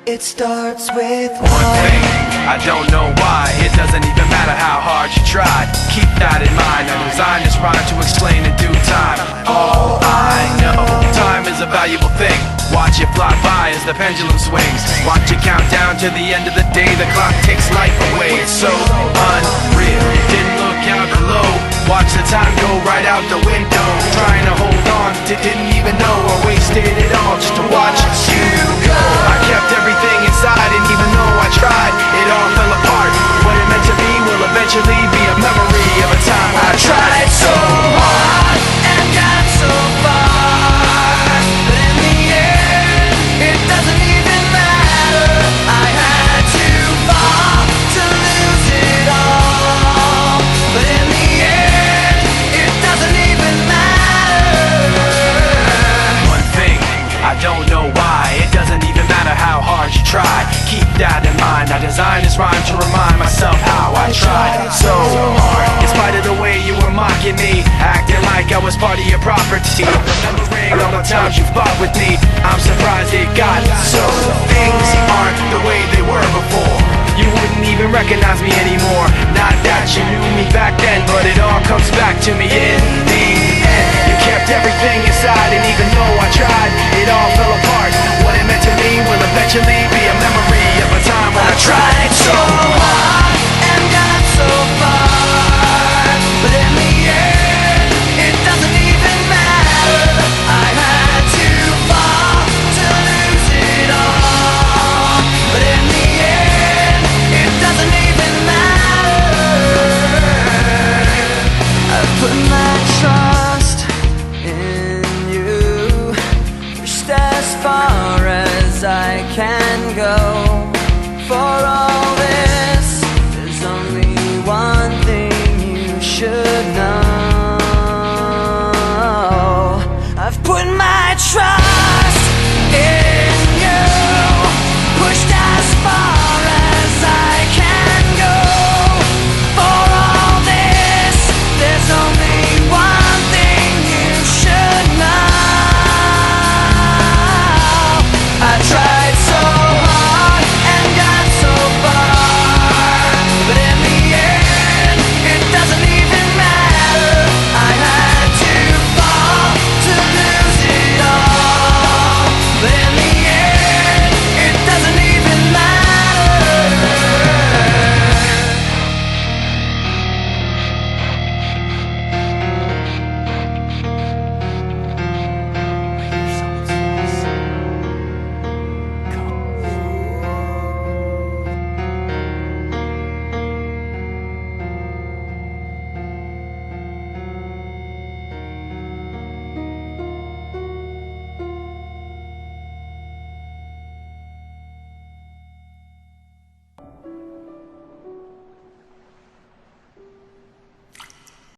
It starts with one thing, I don't know why. It doesn't even matter how hard you try. Keep that in mind. I designed this rhyme to explain in due time. All I know, time is a valuable thing. Watch it fly by as the pendulum swings. Watch it count down to the end of the day. The clock takes life away. It's so unreal. Didn't look out below. Watch the time go right out the window. Trying to hold on, didn't even know I wasted it all just to watch you go. I kept everything inside, and even though I tried, it all fell apart. What it meant to be will eventually be a memory of a time when I tried so hard and got so far, but in the end, it doesn't even matter. I had to fall to lose it all, but in the end, it doesn't even matter. One thing, I don't know why. It doesn't even matter how hard you try. Keep that in mind. I designed this rhyme to remind myself how I tried so hard. In spite of the way you were mocking me, acting like I was part of your property, remembering all the times you fought with me. I'm surprised it got so. Things aren't the way they were before. You wouldn't even recognize me anymore. Not that you knew me back then, but it all comes back to me in the end. You kept everything inside, and even though I tried, it all fell apart. What it meant to me will eventually be a memory of a time when I tried so hard and got so far, but in the end, it doesn't even matter. I had to fall to lose it all, but in the end, it doesn't even matter. I put my trust in you, pushed as far as I can go.